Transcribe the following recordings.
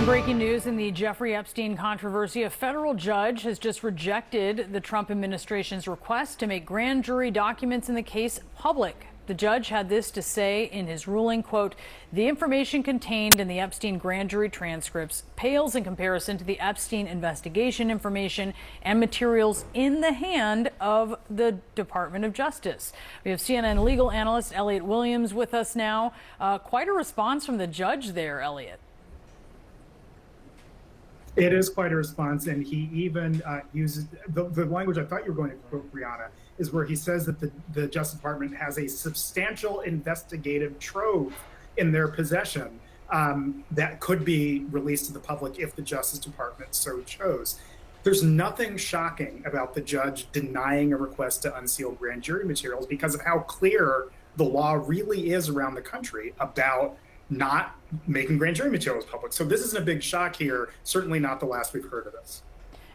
Breaking news in the Jeffrey Epstein controversy. A federal judge has just rejected the Trump administration's request to make grand jury documents in the case public. The judge had this to say in his ruling, quote, "The information contained in the Epstein grand jury transcripts pales in comparison to the Epstein investigation information and materials in the hand of the Department of Justice." We have CNN legal analyst Elliot Williams with us now. Quite a response from the judge there, Elliot. It is quite a response, and he even uses the language I thought you were going to quote, Brianna, is where he says that the Justice Department has a substantial investigative trove in their possession that could be released to the public if the Justice Department so chose. There's nothing shocking about the judge denying a request to unseal grand jury materials because of how clear the law really is around the country about not making grand jury materials public. So this isn't a big shock here, certainly not the last we've heard of this.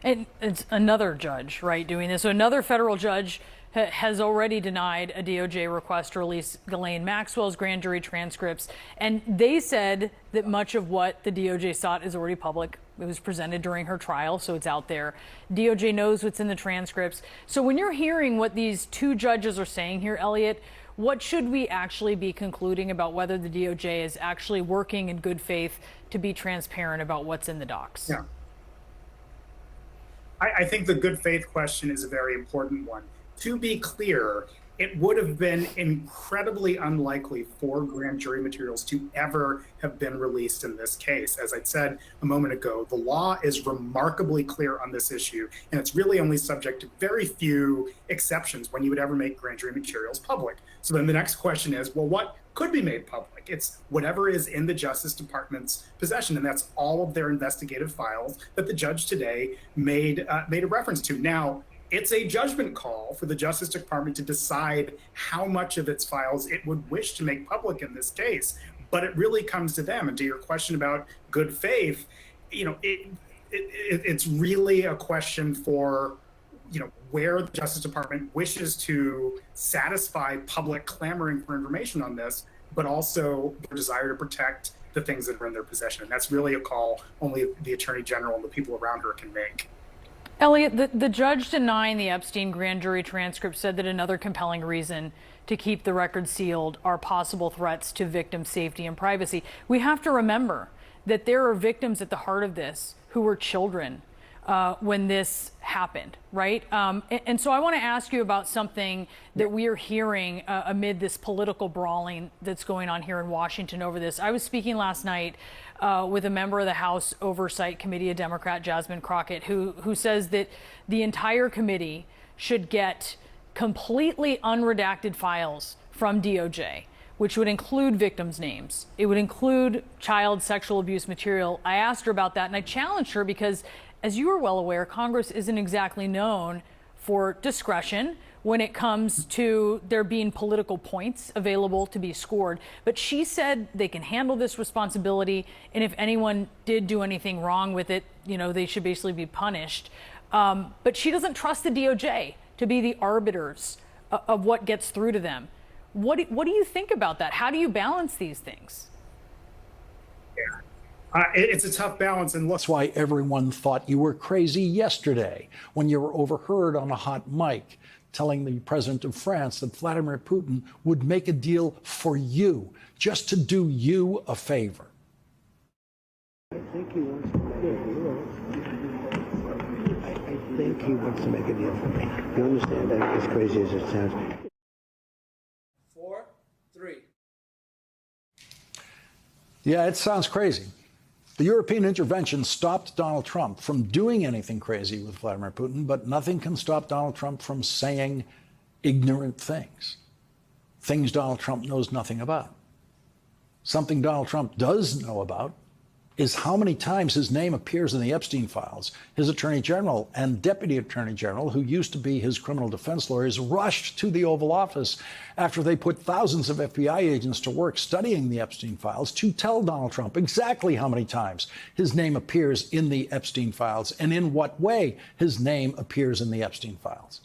And it's another judge, right, doing this. So another federal judge has already denied a DOJ request to release Ghislaine Maxwell's grand jury transcripts. And they said that much of what the DOJ sought is already public. It was presented during her trial, so it's out there. DOJ knows what's in the transcripts. So when you're hearing what these two judges are saying here, Elliot, what should we actually be concluding about whether the DOJ is actually working in good faith to be transparent about what's in the docs? Yeah. I think the good faith question is a very important one. To be clear, it would have been incredibly unlikely for grand jury materials to ever have been released in this case. As I said a moment ago, the law is remarkably clear on this issue, and it's really only subject to very few exceptions when you would ever make grand jury materials public. So then the next question is, well, what could be made public? It's whatever is in the Justice Department's possession, and that's all of their investigative files that the judge today made a reference to. Now, it's a judgment call for the Justice Department to decide how much of its files it would wish to make public in this case, but it really comes to them. And to your question about good faith, it's really a question for where the Justice Department wishes to satisfy public clamoring for information on this, but also their desire to protect the things that are in their possession. And that's really a call only the Attorney General and the people around her can make. Elliot, the judge denying the Epstein grand jury transcript said that another compelling reason to keep the record sealed are possible threats to victim safety and privacy. We have to remember that there are victims at the heart of this who were children when this happened, right? And so I want to ask you about something that we are hearing amid this political brawling that's going on here in Washington over this. I was speaking last night with a member of the House Oversight Committee, a Democrat, Jasmine Crockett, who says that the entire committee should get completely unredacted files from DOJ, which would include victims' names. It would include child sexual abuse material. I asked her about that, and I challenged her because, as you are well aware, Congress isn't exactly known for discretion when it comes to there being political points available to be scored. But she said they can handle this responsibility, and if anyone did do anything wrong with it, they should basically be punished. But she doesn't trust the DOJ to be the arbiters of what gets through to them. What do you think about that? How do you balance these things? Yeah. It's a tough balance, and that's why everyone thought you were crazy yesterday when you were overheard on a hot mic telling the president of France that Vladimir Putin would make a deal for you, just to do you a favor. I think he wants to make a deal. I think he wants to make a deal for me. You understand that, as crazy as it sounds? 4, 3. Yeah, it sounds crazy. The European intervention stopped Donald Trump from doing anything crazy with Vladimir Putin, but nothing can stop Donald Trump from saying ignorant things Donald Trump knows nothing about. Something Donald Trump does know about is how many times his name appears in the Epstein files. His attorney general and deputy attorney general, who used to be his criminal defense lawyers, rushed to the Oval Office after they put thousands of FBI agents to work studying the Epstein files to tell Donald Trump exactly how many times his name appears in the Epstein files and in what way his name appears in the Epstein files.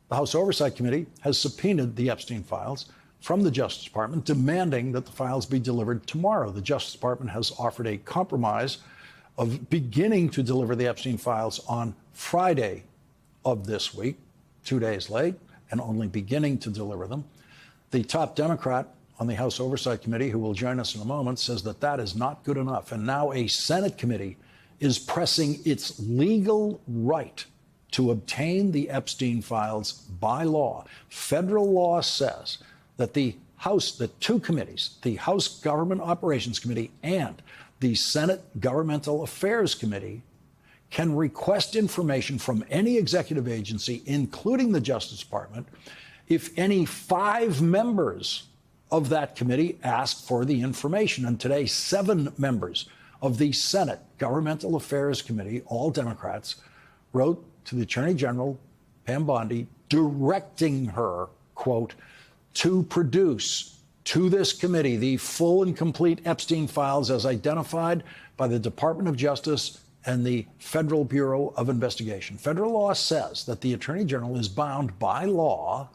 The House Oversight Committee has subpoenaed the Epstein files from the Justice Department, demanding that the files be delivered tomorrow. The Justice Department has offered a compromise of beginning to deliver the Epstein files on Friday of this week, 2 days late, and only beginning to deliver them. The top Democrat on the House Oversight Committee, who will join us in a moment, says that that is not good enough. And now a Senate committee is pressing its legal right to obtain the Epstein files by law. Federal law says that the two committees, the House Government Operations Committee and the Senate Governmental Affairs Committee, can request information from any executive agency, including the Justice Department, if any 5 members of that committee ask for the information. And today, 7 members of the Senate Governmental Affairs Committee, all Democrats, wrote to the Attorney General, Pam Bondi, directing her, quote, to produce to this committee the full and complete Epstein files as identified by the Department of Justice and the Federal Bureau of Investigation. Federal law says that the Attorney General is bound by law,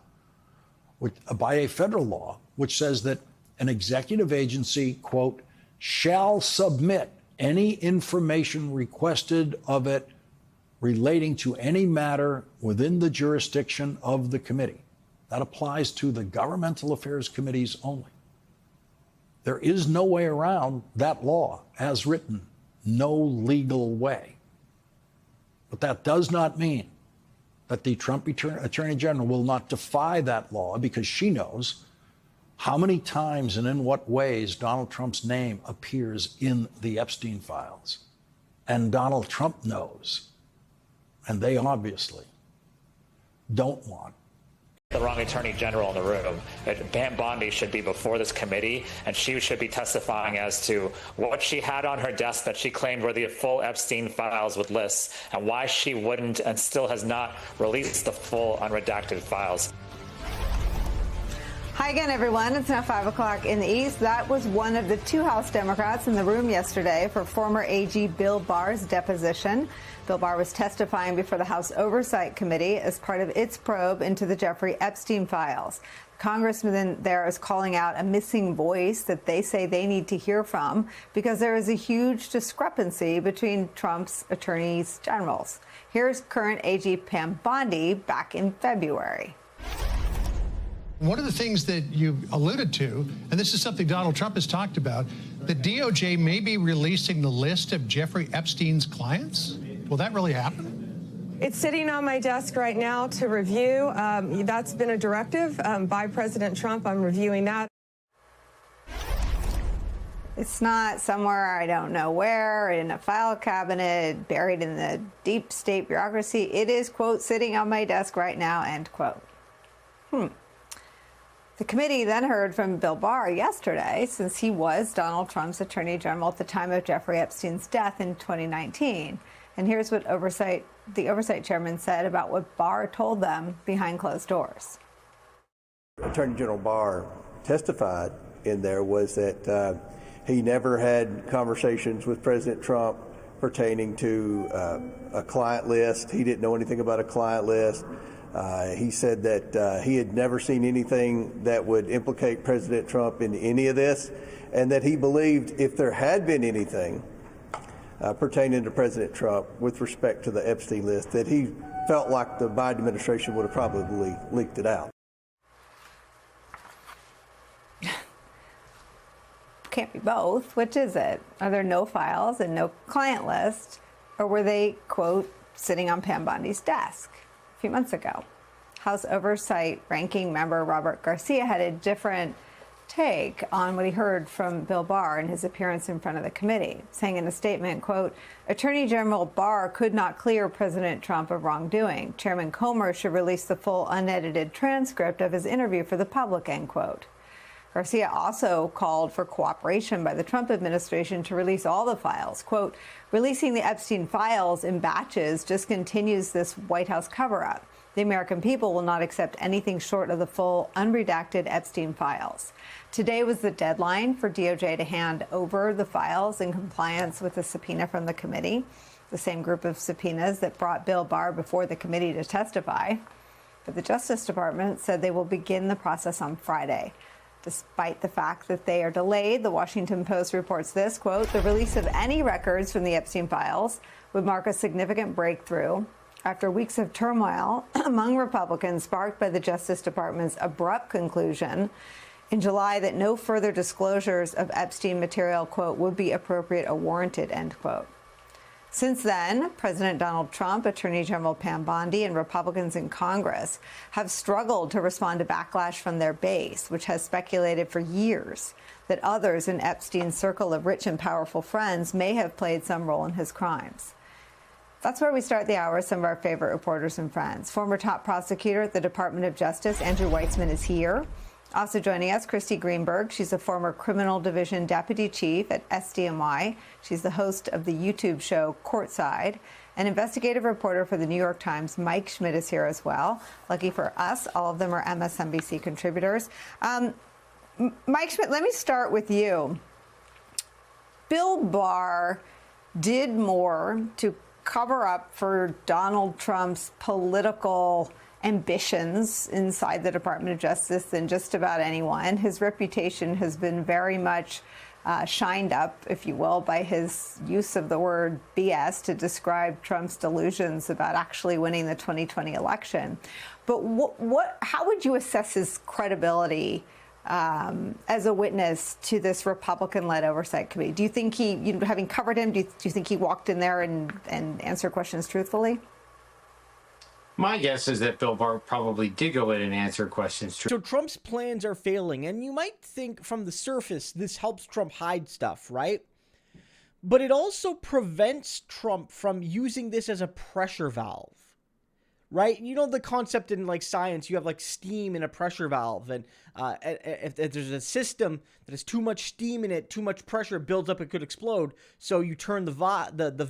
by a federal law, which says that an executive agency, quote, shall submit any information requested of it relating to any matter within the jurisdiction of the committee. That applies to the Governmental Affairs Committees only. There is no way around that law as written, no legal way. But that does not mean that the Trump Attorney General will not defy that law, because she knows how many times and in what ways Donald Trump's name appears in the Epstein files. And Donald Trump knows, and they obviously don't want the wrong Attorney General in the room. Pam Bondi should be before this committee, and she should be testifying as to what she had on her desk that she claimed were the full Epstein files with lists, and why she wouldn't and still has not released the full unredacted files. Hi again, everyone. It's now 5 o'clock in the East. That was one of the 2 House Democrats in the room yesterday for former AG Bill Barr's deposition. Bill Barr was testifying before the House Oversight Committee as part of its probe into the Jeffrey Epstein files. The congressman there is calling out a missing voice that they say they need to hear from because there is a huge discrepancy between Trump's attorneys generals. Here's current AG Pam Bondi back in February. One of the things that you alluded to, and this is something Donald Trump has talked about, the DOJ may be releasing the list of Jeffrey Epstein's clients. Will that really happen? It's sitting on my desk right now to review. That's been a directive by President Trump. I'm reviewing that. It's not somewhere I don't know where, in a file cabinet, buried in the deep state bureaucracy. It is, quote, sitting on my desk right now, end quote. The committee then heard from Bill Barr yesterday, since he was Donald Trump's Attorney General at the time of Jeffrey Epstein's death in 2019. And here's what the Oversight Chairman said about what Barr told them behind closed doors. Attorney General Barr testified in there was that he never had conversations with President Trump pertaining to a client list. He didn't know anything about a client list. He said that he had never seen anything that would implicate President Trump in any of this, and that he believed if there had been anything pertaining to President Trump with respect to the Epstein list, that he felt like the Biden administration would have probably leaked it out. Can't be both. Which is it? Are there no files and no client list? Or were they, quote, sitting on Pam Bondi's desk a few months ago? House Oversight Ranking Member Robert Garcia had a different take on what he heard from Bill Barr in his appearance in front of the committee, saying in a statement, quote, Attorney General Barr could not clear President Trump of wrongdoing. Chairman Comer should release the full unedited transcript of his interview for the public, end quote. Garcia also called for cooperation by the Trump administration to release all the files. Quote, releasing the Epstein files in batches just continues this White House cover-up. The American people will not accept anything short of the full, unredacted Epstein files. Today was the deadline for DOJ to hand over the files in compliance with the subpoena from the committee, the same group of subpoenas that brought Bill Barr before the committee to testify. But the Justice Department said they will begin the process on Friday. Despite the fact that they are delayed, the Washington Post reports this, quote, the release of any records from the Epstein files would mark a significant breakthrough after weeks of turmoil among Republicans sparked by the Justice Department's abrupt conclusion in July that no further disclosures of Epstein material, quote, would be appropriate or warranted, end quote. Since then, President Donald Trump, Attorney General Pam Bondi, and Republicans in Congress have struggled to respond to backlash from their base, which has speculated for years that others in Epstein's circle of rich and powerful friends may have played some role in his crimes. That's where we start the hour with some of our favorite reporters and friends. Former top prosecutor at the Department of Justice, Andrew Weitzman, is here. Also joining us, Christy Greenberg. She's a former Criminal Division Deputy Chief at SDNY. She's the host of the YouTube show Courtside. An investigative reporter for the New York Times, Mike Schmidt, is here as well. Lucky for us, all of them are MSNBC contributors. Mike Schmidt, let me start with you. Bill Barr did more to cover up for Donald Trump's political ambitions inside the Department of Justice than just about anyone. His reputation has been very much shined up, if you will, by his use of the word BS to describe Trump's delusions about actually winning the 2020 election. But how would you assess his credibility as a witness to this Republican-led oversight committee? Do you think he, having covered him, do you think he walked in there and answered questions truthfully? My guess is that Bill Barr probably did go in and answer questions. So Trump's plans are failing, and you might think from the surface this helps Trump hide stuff, right? But it also prevents Trump from using this as a pressure valve, right? You know the concept in like science, you have like steam in a pressure valve, and if there's a system that has too much steam in it, too much pressure builds up, it could explode. So you turn the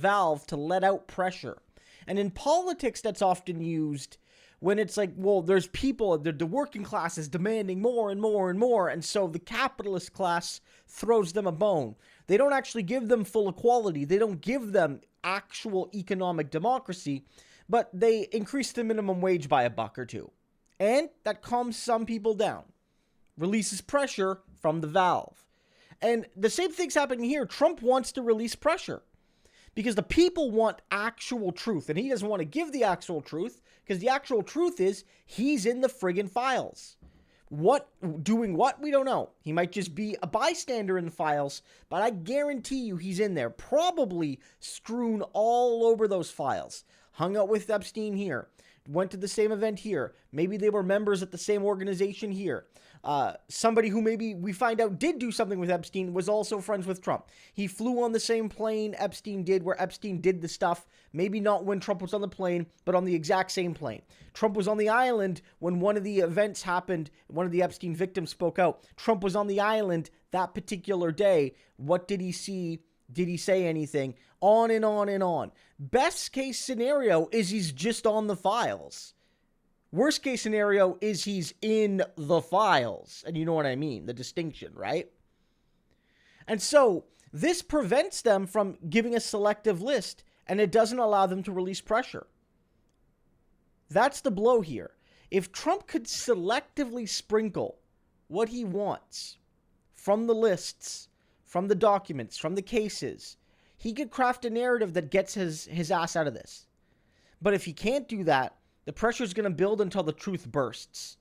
valve to let out pressure. And in politics, that's often used when it's like, well, there's people, the working class is demanding more and more and more, and so the capitalist class throws them a bone. They don't actually give them full equality. They don't give them actual economic democracy, but they increase the minimum wage by $1 or $2. And that calms some people down, releases pressure from the valve. And the same thing's happening here. Trump wants to release pressure, because the people want actual truth, and he doesn't want to give the actual truth, because the actual truth is he's in the friggin' files. Doing what? We don't know. He might just be a bystander in the files, but I guarantee you he's in there, probably strewn all over those files. Hung out with Epstein here, went to the same event here. Maybe they were members at the same organization here. Somebody who maybe we find out did do something with Epstein was also friends with Trump. He flew on the same plane Epstein did, where Epstein did the stuff, maybe not when Trump was on the plane, but on the exact same plane. Trump was on the island when one of the events happened, one of the Epstein victims spoke out. Trump was on the island that particular day. What did he see? Did he say anything? On and on and on. Best case scenario is he's just on the files. Worst case scenario is he's in the files. And you know what I mean, the distinction, right? And so this prevents them from giving a selective list, and it doesn't allow them to release pressure. That's the blow here. If Trump could selectively sprinkle what he wants from the lists, from the documents, from the cases, he could craft a narrative that gets his ass out of this. But if he can't do that, the pressure is going to build until the truth bursts.